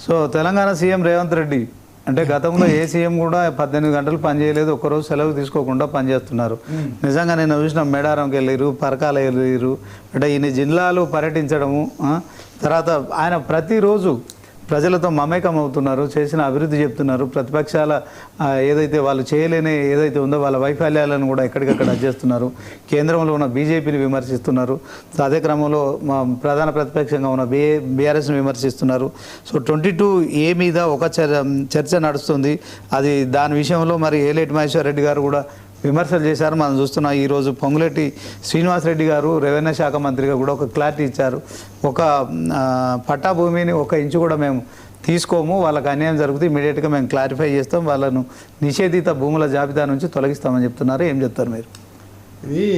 So Telangana CM Revanth Reddy అంటే గతంలో ఏ CM కూడా 18 గంటలు పనిచేయలేదు, ఒక్కరోజు సెలవు తీసుకోకుండా పనిచేస్తున్నారు. నిజంగా నేను చూసిన మేడారంకి వెళ్ళిరు, పరకాల వెళ్ళిరు, అంటే ఇన్ని జిల్లాలు పర్యటించడము, తర్వాత ఆయన ప్రతిరోజు ప్రజలతో మమేకం అవుతున్నారు, చేసిన అభివృద్ధి చెప్తున్నారు. ప్రతిపక్షాల ఏదైతే వాళ్ళు చేయలేని ఏదైతే ఉందో వాళ్ళ వైఫల్యాలను కూడా ఎక్కడికక్కడ చేస్తున్నారు. కేంద్రంలో ఉన్న బీజేపీని విమర్శిస్తున్నారు. అదే క్రమంలో ప్రధాన ప్రతిపక్షంగా ఉన్న బీఆర్ఎస్ని విమర్శిస్తున్నారు. సో 22A మీద ఒక చర్చ నడుస్తుంది. అది దాని విషయంలో మరి ఏలేటి మహేశ్వర్ రెడ్డి గారు కూడా విమర్శలు చేశారు. మనం చూస్తున్నాం ఈరోజు పొంగులేటి శ్రీనివాసరెడ్డి గారు రెవెన్యూ శాఖ మంత్రిగా కూడా ఒక క్లారిటీ ఇచ్చారు. ఒక పట్టా భూమిని 1 ఇంచు కూడా మేము తీసుకోము, వాళ్ళకి అన్యాయం జరుగుతుంది, ఇమీడియట్గా మేము క్లారిఫై చేస్తాం, వాళ్ళను నిషేధిత భూముల జాబితా నుంచి తొలగిస్తామని చెప్తున్నారు. ఏం చెప్తారు మీరు? ఇది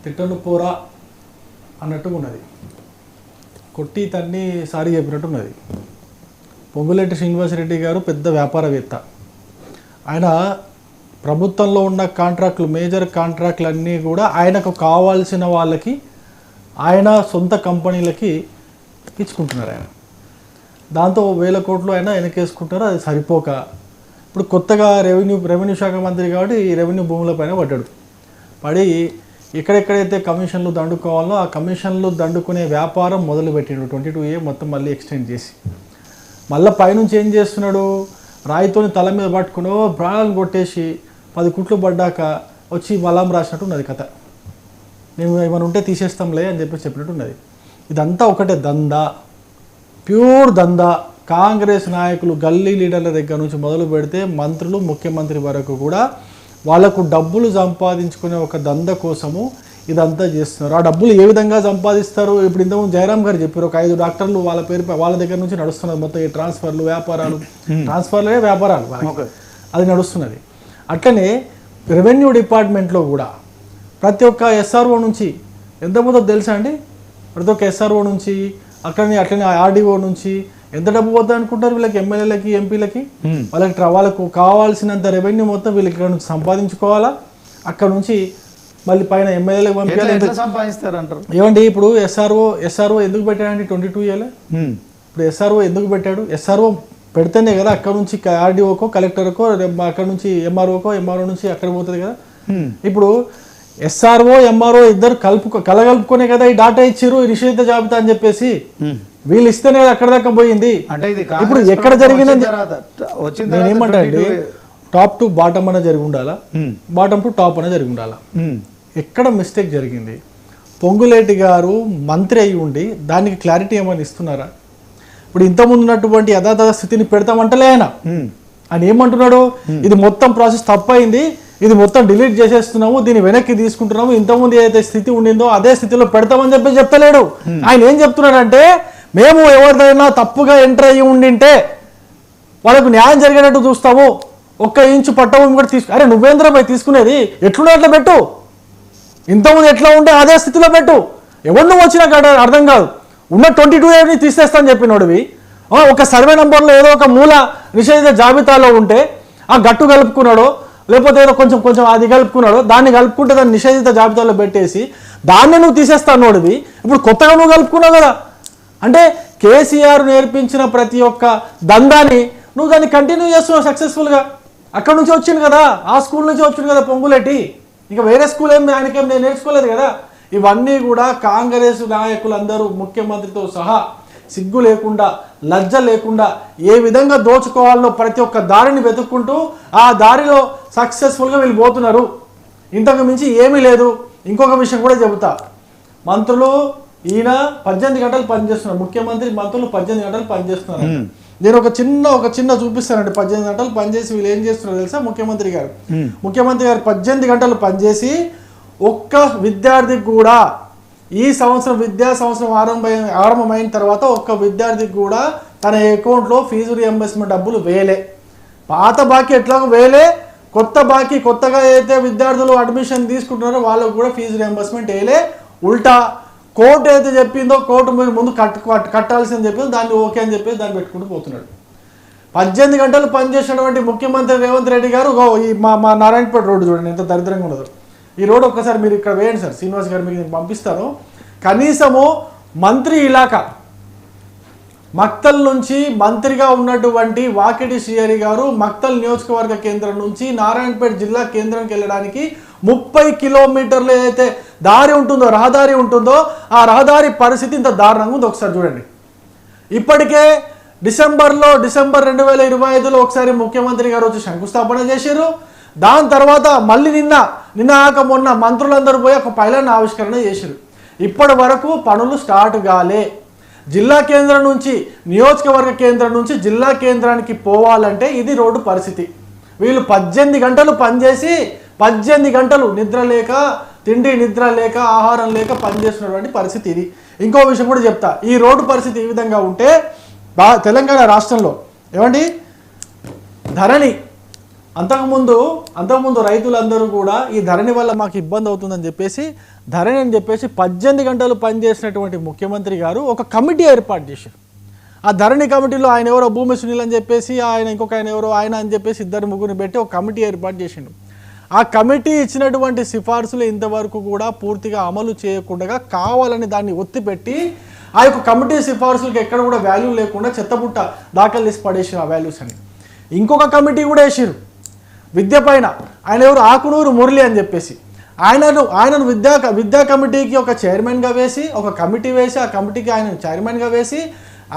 తిట్టను పోరా అన్నట్టుగా ఉన్నది, కొట్టి తన్ని సారి చెప్పినట్టు ఉన్నది. పొంగులేటి శ్రీనివాసరెడ్డి గారు పెద్ద వ్యాపారవేత్త. ఆయన ప్రభుత్వంలో ఉన్న కాంట్రాక్టులు, మేజర్ కాంట్రాక్టులు అన్నీ కూడా ఆయనకు కావాల్సిన వాళ్ళకి, ఆయన సొంత కంపెనీలకి ఇచ్చుకుంటున్నారు. ఆయన దాంతో 1000 కోట్లు ఆయన వెనకేసుకుంటారు. అది సరిపోక ఇప్పుడు కొత్తగా రెవెన్యూ శాఖ మంత్రి కాబట్టి ఈ రెవెన్యూ భూముల పైన పడి ఎక్కడెక్కడైతే కమిషన్లు దండుకోవాలో ఆ కమిషన్లు దండుకునే వ్యాపారం మొదలుపెట్టిండు. 22A మొత్తం మళ్ళీ ఎక్స్టెండ్ చేసి మళ్ళీ పైనుంచి ఏం చేస్తున్నాడు, రాయితోని తల మీద పట్టుకుని ప్రాణాలను కొట్టేసి 10 కుట్లు పడ్డాక వచ్చి బలం రాసినట్టు ఉన్నది కథ. మేము ఏమైనా ఉంటే తీసేస్తాంలే అని చెప్పినట్టు ఉన్నది. ఇదంతా ఒకటే దందా, ప్యూర్ దందా. కాంగ్రెస్ నాయకులు గల్లీ లీడర్ల దగ్గర నుంచి మొదలు పెడితే మంత్రులు, ముఖ్యమంత్రి వరకు కూడా వాళ్లకు డబ్బులు సంపాదించుకునే ఒక దంద కోసము ఇదంతా చేస్తున్నారు. ఆ డబ్బులు ఏ విధంగా సంపాదిస్తారు? ఇప్పుడు ఇంతకుముందు జయరామ్ గారు చెప్పారు, ఒక 5 డాక్టర్లు వాళ్ళ పేరు వాళ్ళ దగ్గర నుంచి నడుస్తున్నది మొత్తం ఈ ట్రాన్స్ఫర్లు, ట్రాన్స్ఫర్లే వ్యాపారాలు, అది నడుస్తున్నది. అట్లనే రెవెన్యూ డిపార్ట్మెంట్లో కూడా ప్రతి ఒక్క SRO నుంచి ఎంత పోతుందో తెలుసా అండి? ప్రతి ఒక్క SRO నుంచి అట్లనే RDO నుంచి ఎంత డబ్బు పోతుంది అనుకుంటారు వీళ్ళకి, ఎమ్మెల్యేలకి, ఎంపీలకి? వాళ్ళకు కావాల్సినంత రెవెన్యూ మొత్తం వీళ్ళకి ఇక్కడ నుంచి సంపాదించుకోవాలా, అక్కడ నుంచి మళ్ళీ పైన ఎమ్మెల్యేలకు పంపించాలి. సంపాదిస్తారంటారు ఏమండి ఇప్పుడు SRO ఎందుకు పెట్టాడండి 22Aలో? ఇప్పుడు SRO ఎందుకు పెట్టాడు? SRO పెడితేనే కదా అక్కడ నుంచి RDOకో, కలెక్టర్కో, అక్కడ నుంచి MROకో, MRO నుంచి అక్కడ పోతుంది కదా. ఇప్పుడు SRO, MRO ఇద్దరు కలగలుపుకునే కదా ఈ డాటా ఇచ్చారు, ఈ నిషేధిత జాబితా అని చెప్పేసి. వీళ్ళు ఇస్తేనే కదా అక్కడ దాకా పోయింది. ఇప్పుడు ఎక్కడ జరిగిన నేనేమంటా అండి, టాప్ టు బాటమ్ అనే జరిగి ఉండాలా, బాటమ్ టు టాప్ అనే జరిగి ఉండాలా. ఎక్కడ మిస్టేక్ జరిగింది? పొంగులేటి గారు మంత్రి అయి ఉండి దానికి క్లారిటీ ఏమైనా ఇస్తున్నారా? ఇప్పుడు ఇంతకుముందు ఉన్నటువంటి యథాతథ స్థితిని పెడతామంటలే ఆయన ఏమంటున్నాడు, ఇది మొత్తం ప్రాసెస్ తప్పైంది, ఇది మొత్తం డిలీట్ చేసేస్తున్నాము, దీన్ని వెనక్కి తీసుకుంటున్నాము, ఇంతకుముందు ఏదైతే స్థితి ఉండిందో అదే స్థితిలో పెడతామని చెప్పి చెప్తలేడు. ఆయన ఏం చెప్తున్నాడంటే, మేము ఎవరిదైనా తప్పుగా ఎంటర్ అయ్యి ఉండింటే వాళ్ళకు న్యాయం జరిగేటట్టు చూస్తాము, 1 ఇంచు పట్టభూమి కూడా అరే నువ్వేంద్ర పోయి తీసుకునేది, ఎట్లుండే అట్లా పెట్టు, ఇంతకుముందు ఎట్లా ఉంటే అదే స్థితిలో పెట్టు, ఎవరు నువ్వు వచ్చినా అర్థం కాదు, ఉన్న 22Aని తీసేస్తా అని చెప్పినోడివి, ఒక సర్వే నంబర్లో ఏదో ఒక మూల నిషేధిత జాబితాలో ఉంటే ఆ గట్టు కలుపుకున్నాడో లేకపోతే ఏదో కొంచెం అది కలుపుకున్నాడో దాన్ని కలుపుకుంటే దాన్ని నిషేధిత జాబితాలో పెట్టేసి దాన్ని నువ్వు తీసేస్తానోడివి, ఇప్పుడు కొత్తగా నువ్వు కలుపుకున్నావు కదా. అంటే కేసీఆర్ నేర్పించిన ప్రతి ఒక్క దందాన్ని నువ్వు దాన్ని కంటిన్యూ చేస్తున్నావు సక్సెస్ఫుల్గా. అక్కడ నుంచి వచ్చింది కదా, ఆ స్కూల్ నుంచి వచ్చింది కదా పొంగులేటి, ఇంకా వేరే స్కూల్ ఆయనకేం నేను నేర్చుకోలేదు కదా. ఇవన్నీ కూడా కాంగ్రెస్ నాయకులందరూ ముఖ్యమంత్రితో సహా సిగ్గు లేకుండా, లజ్జ లేకుండా ఏ విధంగా దోచుకోవాలో ప్రతి ఒక్క దారిని వెతుక్కుంటూ ఆ దారిలో సక్సెస్ఫుల్గా వీళ్ళు పోతున్నారు. ఇంతకు మించి ఏమీ లేదు. ఇంకొక విషయం కూడా చెబుతా, మంత్రులు ఈయన 18 గంటలు పనిచేస్తున్నారు, ముఖ్యమంత్రి మంత్రులు 18 గంటలు పనిచేస్తున్నారు. నేను ఒక చిన్న చూపిస్తానండి. 18 గంటలు పనిచేసి వీళ్ళు ఏం చేస్తున్నారో తెలుసా? ముఖ్యమంత్రి గారు 18 గంటలు పనిచేసి ఒక్క విద్యార్థికి కూడా ఈ సంవత్సరం విద్యా సంవత్సరం ఆరంభమైన తర్వాత ఒక్క విద్యార్థికి కూడా తన అకౌంట్లో ఫీజు రియంబర్స్మెంట్ డబ్బులు వేయలే. పాత బాకీ ఎట్లాగో వేయలే, కొత్త బాకీ కొత్తగా అయితే విద్యార్థులు అడ్మిషన్ తీసుకుంటున్నారో వాళ్ళకు కూడా ఫీజు రియంబర్స్మెంట్ వేయలే. ఉల్టా కోర్టు అయితే చెప్పిందో కోర్టు మీరు ముందు కట్టాల్సిందని చెప్పిందో దాన్ని ఓకే అని చెప్పేసి దాన్ని పెట్టుకుంటూ పోతున్నాడు. 18 గంటలు పనిచేసినటువంటి ముఖ్యమంత్రి రేవంత్ రెడ్డి గారు ఈ మా నారాయణపేట రోడ్డు చూడండి ఎంత దరిద్రంగా ఉండదు. ఈ రోడ్ ఒక్కసారి మీరు ఇక్కడ వేయండి సార్, శ్రీనివాస్ గారు మీకు నేను పంపిస్తాను. కనీసము మంత్రి ఇలాకా మక్తల్ నుంచి మంత్రిగా ఉన్నటువంటి వాకిటి శ్రీహరి గారు మక్తల్ నియోజకవర్గ కేంద్రం నుంచి నారాయణపేట జిల్లా కేంద్రంకి వెళ్ళడానికి 30 కిలోమీటర్లు ఏదైతే దారి ఉంటుందో రహదారి ఉంటుందో ఆ రహదారి పరిస్థితి ఇంత దారుణంగా ఉంది. ఒకసారి చూడండి. ఇప్పటికే డిసెంబర్ 2025లో ఒకసారి ముఖ్యమంత్రి గారు వచ్చి శంకుస్థాపన చేశారు. దాని తర్వాత మళ్ళీ నిన్న ఆక మొన్న మంత్రులందరూ పోయి ఒక పైలాన్ని ఆవిష్కరణ చేశారు. ఇప్పటి వరకు పనులు స్టార్ట్ కాలే. జిల్లా కేంద్రం నుంచి నియోజకవర్గ కేంద్రం నుంచి జిల్లా కేంద్రానికి పోవాలంటే ఇది రోడ్డు పరిస్థితి. వీళ్ళు 18 గంటలు పనిచేసి 18 గంటలు నిద్ర లేక తిండి నిద్ర లేక ఆహారం లేక పనిచేస్తున్నటువంటి పరిస్థితి ఇది. ఇంకో విషయం కూడా చెప్తా. ఈ రోడ్డు పరిస్థితి ఈ విధంగా ఉంటే తెలంగాణ రాష్ట్రంలో ఏమండి ధరణి అంతకుముందు రైతులందరూ కూడా ఈ ధరణి వల్ల మాకు ఇబ్బంది అవుతుందని చెప్పేసి ధరణి అని చెప్పేసి 18 గంటలు పనిచేసినటువంటి ముఖ్యమంత్రి గారు ఒక కమిటీ ఏర్పాటు చేశారు. ఆ ధరణి కమిటీలో ఆయన ఎవరో భూమి సునీల్ అని చెప్పేసి ఇంకొక ఆయన ఎవరో ఆయన అని చెప్పేసి 2-3 పెట్టి ఒక కమిటీ ఏర్పాటు చేసిండు. ఆ కమిటీ ఇచ్చినటువంటి సిఫార్సులు ఇంతవరకు కూడా పూర్తిగా అమలు చేయకుండా కావాలని దాన్ని ఒత్తిపెట్టి ఆ యొక్క కమిటీ సిఫార్సులకు ఎక్కడ కూడా వాల్యూ లేకుండా చెత్తబుట్ట దాఖలు చేసి పడేసారు ఆ వాల్యూస్ అని. ఇంకొక కమిటీ కూడా వేసారు విద్య పైన. ఆయన ఎవరు ఆకునూరు మురళి అని చెప్పేసి ఆయనను విద్యా కమిటీకి ఒక చైర్మన్గా వేసి ఒక కమిటీ వేసి ఆ కమిటీకి ఆయన చైర్మన్గా వేసి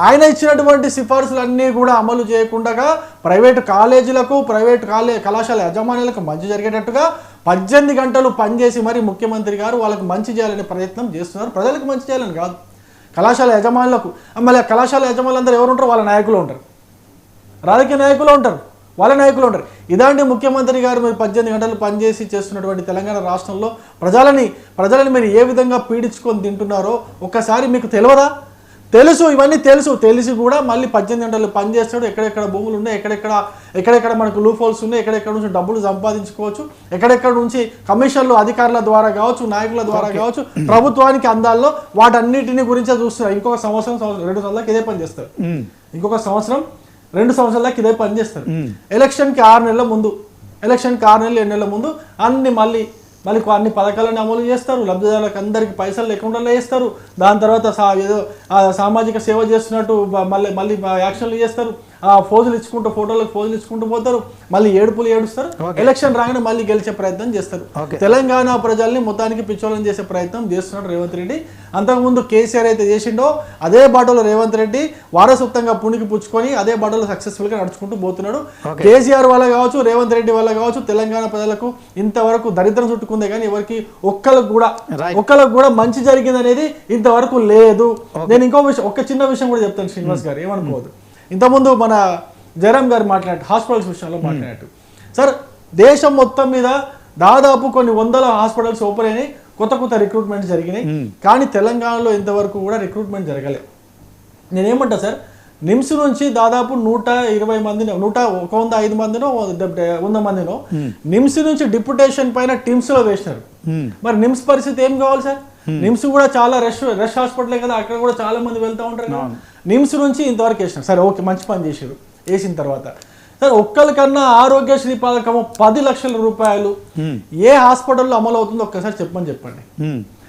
ఆయన ఇచ్చినటువంటి సిఫార్సులన్నీ కూడా అమలు చేయకుండా ప్రైవేటు కాలేజీలకు కళాశాల యాజమాన్యాలకు మంచి జరిగేటట్టుగా 18 గంటలు పనిచేసి మరి ముఖ్యమంత్రి గారు వాళ్ళకి మంచి చేయాలనే ప్రయత్నం చేస్తున్నారు. ప్రజలకు మంచి చేయాలని కాదు, కళాశాల యజమానులకు. మళ్ళీ కళాశాల యజమానులందరూ ఎవరు ఉంటారు? వాళ్ళ నాయకులు ఉంటారు, రాజకీయ నాయకులు ఉంటారు, వాళ్ళ నాయకులు ఉంటారు. ఇలాంటి ముఖ్యమంత్రి గారు మీరు 18 గంటలు పనిచేసి చేస్తున్నటువంటి తెలంగాణ రాష్ట్రంలో ప్రజలని మీరు ఏ విధంగా పీడించుకొని తింటున్నారో ఒక్కసారి మీకు తెలియదా? ఇవన్నీ తెలిసి కూడా మళ్ళీ 18 గంటలు పనిచేస్తాడు. ఎక్కడెక్కడ భూములు ఉన్నాయి, ఎక్కడెక్కడ మనకు లూప్ హోల్స్ ఉన్నాయి, ఎక్కడెక్కడ నుంచి డబ్బులు సంపాదించుకోవచ్చు, ఎక్కడెక్కడ నుంచి కమిషన్లు అధికారుల ద్వారా కావచ్చు, నాయకుల ద్వారా కావచ్చు ప్రభుత్వానికి అందాల్లో వాటన్నిటిని గురించే చూస్తున్నారు. ఇంకొక సంవత్సరం 2 సంవత్సరాలకు ఇదే పని చేస్తారు. ఇంకొక సంవత్సరం 2 సంవత్సరాలకు ఇదే పని చేస్తారు. ఎలక్షన్కి 6 నెలల ముందు 7 నెలల ముందు మళ్ళీ అన్ని పథకాలను అమలు చేస్తారు. లబ్ధిదారులకు అందరికీ పైసలు లేకుండా చేస్తారు. దాని తర్వాత ఏదో సామాజిక సేవ చేస్తున్నట్టు మళ్ళీ యాక్షన్లు చేస్తారు. ఫోజులు ఇచ్చుకుంటూ పోతారు. మళ్ళీ ఏడుస్తారు. ఎలక్షన్ రాగానే మళ్ళీ గెలిచే ప్రయత్నం చేస్తారు. తెలంగాణ ప్రజల్ని మొత్తానికి పిచ్చోళం చేసే ప్రయత్నం చేస్తున్నాడు రేవంత్ రెడ్డి. అంతకుముందు కేసీఆర్ అయితే చేసిండో అదే బాటలో రేవంత్ రెడ్డి వారసత్వంగా పుణికి పుచ్చుకొని అదే బాటలో సక్సెస్ఫుల్ గా నడుచుకుంటూ పోతున్నాడు. కేసీఆర్ వల్ల కావచ్చు, రేవంత్ రెడ్డి వల్ల కావచ్చు తెలంగాణ ప్రజలకు ఇంతవరకు దరిద్రం చుట్టుకుందే కానీ ఎవరికి ఒక్కలకు కూడా మంచి జరిగింది అనేది ఇంతవరకు లేదు. నేను ఇంకో విషయం, ఒక చిన్న విషయం కూడా చెప్తాను శ్రీనివాస్ గారు, ఏమనుకోవద్దు. ఇంతకుముందు మన జయరామ్ గారు మాట్లాడినట్టు హాస్పిటల్స్ విషయంలో మాట్లాడినట్టు సార్, దేశం మొత్తం మీద దాదాపు కొన్ని 100 హాస్పిటల్స్ ఓపెన్ అయినాయి, కొత్త రిక్రూట్మెంట్ జరిగినాయి. కానీ తెలంగాణలో ఇంతవరకు కూడా రిక్రూట్మెంట్ జరగలేదు. నేనేమంటా సార్, నిమ్స్ నుంచి దాదాపు 120 మందినో 105 మందినో 100 మందినో నిమ్స్ నుంచి డిప్యుటేషన్ పైన టీమ్స్ లో వేసినారు. మరి నిమ్స్ పరిస్థితి ఏం కావాలి సార్? నిమ్స్ కూడా చాలా రష్ హాస్పిటలే కదా, అక్కడ కూడా చాలా మంది వెళ్తూ ఉంటారు కదా. నిమ్స్ నుంచి ఇంతవరకు వేసినారు. సరే ఓకే, మంచి పని చేశారు. వేసిన తర్వాత సార్ ఒక్కరికన్నా ఆరోగ్యశ్రీ పథకము 10 లక్షల రూపాయలు ఏ హాస్పిటల్లో అమలు అవుతుందో ఒక్కసారి చెప్పండి.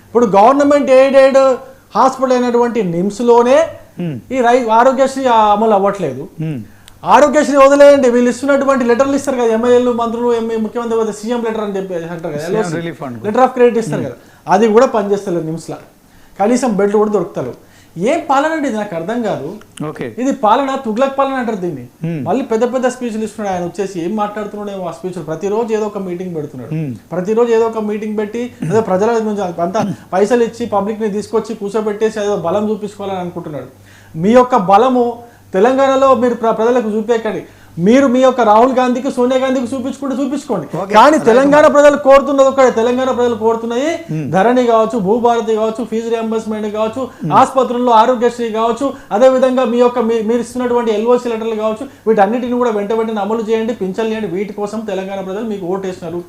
ఇప్పుడు గవర్నమెంట్ ఎయిడెడ్ హాస్పిటల్ అయినటువంటి నిమ్స్ లోనే ఈ ఆరోగ్యశ్రీ అమలు అవ్వట్లేదు. ఆరోగ్యశ్రీ వదిలేయండి, వీళ్ళు ఇస్తున్నటువంటి లెటర్లు ఇస్తారు కదా, ఎమ్మెల్యేలు మంత్రులు ముఖ్యమంత్రి సీఎం లెటర్ అని చెప్పి అంటారు కదా, లెటర్ ఆఫ్ క్రెడిట్ ఇస్తారు కదా, అది కూడా పనిచేస్తలేదు నిమ్స్లో. కనీసం బెడ్లు కూడా దొరుకుతారు. ఏం పాలన అండి ఇది? నాకు అర్థం కాదు. ఇది పాలన, తుగ్లక్ పాలన అంటారు దీన్ని. మళ్ళీ పెద్ద స్పీచ్లు ఇస్తున్నాడు ఆయన, వచ్చేసి ఏం మాట్లాడుతున్నాడు ఆ స్పీచ్లు. ప్రతిరోజు ఏదో ఒక మీటింగ్ పెడుతున్నాడు, ప్రతిరోజు ఏదో ఒక మీటింగ్ పెట్టి ఏదో ప్రజల నుంచి అంతా పైసలు ఇచ్చి పబ్లిక్ ని తీసుకొచ్చి కూర్చోబెట్టేసి ఏదో బలం చూపించుకోవాలని అనుకుంటున్నాడు. మీ యొక్క బలము తెలంగాణలో మీరు ప్రజలకు చూపేకండి. మీరు మీ యొక్క రాహుల్ గాంధీకి సోనియా గాంధీకి చూపించుకోండి. కానీ తెలంగాణ ప్రజలు కోరుతున్నది ఒకటే, తెలంగాణ ప్రజలు కోరుతున్నది ధరణి కావచ్చు, భూభారతి కావచ్చు, ఫీజు రియంబర్స్మెంట్ కావచ్చు, ఆసుపత్రుల్లో ఆరోగ్యశ్రీ కావచ్చు, అదే విధంగా మీరు ఇస్తున్నటువంటి ఎల్ఓసి లెటర్లు కావచ్చు, వీటన్నిటిని కూడా వెంటనే అమలు చేయండి, పింఛన్లు చేయండి. వీటి కోసం తెలంగాణ ప్రజలు మీకు ఓటేసినారు,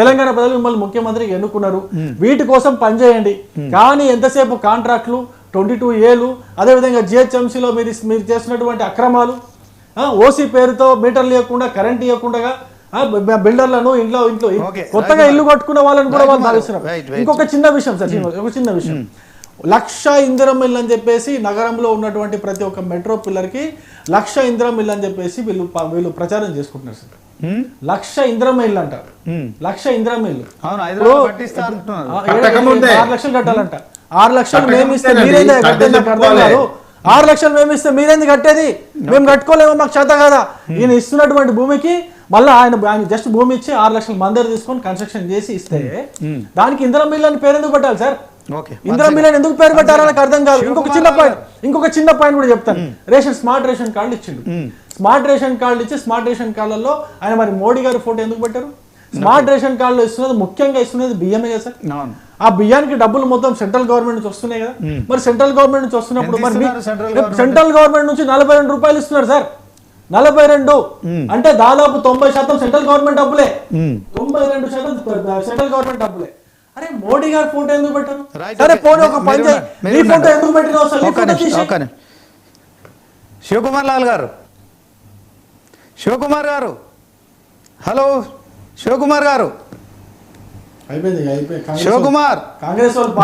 తెలంగాణ ప్రజలు మిమ్మల్ని ముఖ్యమంత్రికి ఎన్నుకున్నారు. వీటి కోసం పనిచేయండి. కానీ ఎంతసేపు కాంట్రాక్ట్లు 22 ఏళ్ళు, అదేవిధంగా జిహెచ్ఎంసీలో మీరు చేస్తున్నటువంటి అక్రమాలు, ఓసీ పేరుతో మీటర్లు ఇవ్వకుండా, కరెంట్ ఇవ్వకుండా బిల్డర్లను ఇంట్లో కొత్తగా ఇల్లు కట్టుకున్న వాళ్ళని కూడా వాళ్ళు భావిస్తున్నారు. ఇంకొక చిన్న విషయం సార్, ఒక చిన్న విషయం, 1,00,000 ఇందిరం ఇల్లు అని చెప్పేసి నగరంలో ఉన్నటువంటి ప్రతి ఒక్క మెట్రో పిల్లర్కి 1,00,000 ఇందిరం ఇల్లు అని చెప్పేసి వీళ్ళు ప్రచారం చేసుకుంటున్నారు సార్. 1,00,000 ఇందిరం ఇల్లు అంటారు. 1,00,000 ఇందిరం ఇల్లు అవును, హైదరాబాద్ కట్టిస్తా అంటున్నారు. 6 లక్షలు కట్టాలంట. 6 లక్షలు మేము ఇస్తే మీరేంది కట్టేది? నాకు అర్థం కాదు. 6 లక్షలు మేము ఇస్తే మీరేంది కట్టేది? మేము కట్టుకోలేమో, మాకు చేత కదా. ఈయన ఇస్తున్నటువంటి భూమికి మళ్ళీ ఆయన జస్ట్ భూమి ఇచ్చి 6 లక్షలు మందరు తీసుకొని కన్స్ట్రక్షన్ చేసి ఇస్తే దానికి ఇందిరం ఇల్లు అని పేరు ఎందుకు పెట్టాలి సార్? ఇందిరా మిల్లని ఎందుకు పేరు పెట్టారో నాకు అర్థం కాదు. ఇంకొక చిన్న పాయింట్ కూడా చెప్తాను. స్మార్ట్ రేషన్ కార్డులు ఇచ్చిండు. స్మార్ట్ రేషన్ కార్డులు ఇచ్చి స్మార్ట్ రేషన్ కార్డులలో ఆయన మరి మోడీ గారి ఫోటో ఎందుకు పెట్టారు? స్మార్ట్ రేషన్ కార్డులో ఇస్తున్నది ముఖ్యంగా ఇస్తున్నది బియ్యమే కదా సార్. ఆ బియ్యానికి డబ్బులు మొత్తం సెంట్రల్ గవర్నమెంట్ నుంచి వస్తున్నాయి కదా. మరి సెంట్రల్ గవర్నమెంట్ నుంచి వస్తున్నప్పుడు మరి సెంట్రల్ గవర్నమెంట్ నుంచి 42 రూపాయలు ఇస్తున్నారు సార్. 42 అంటే దాదాపు 90% సెంట్రల్ గవర్నమెంట్ డబ్బులే. 92% సెంట్రల్ గవర్నమెంట్ డబ్బులే. అరే మోడీ గారు ఫోటో ఎందుకు పెట్టారు? సరే పోనీ ఒక పని చేయి, నీ ఫోటో ఎందుకు పెట్టిన? శివకుమార్ లాల్ గారు, శివకుమార్ గారు, హలో శివకుమార్ గారు, అయిపోయింది. శివకుమార్, కాంగ్రెస్ వాళ్ళు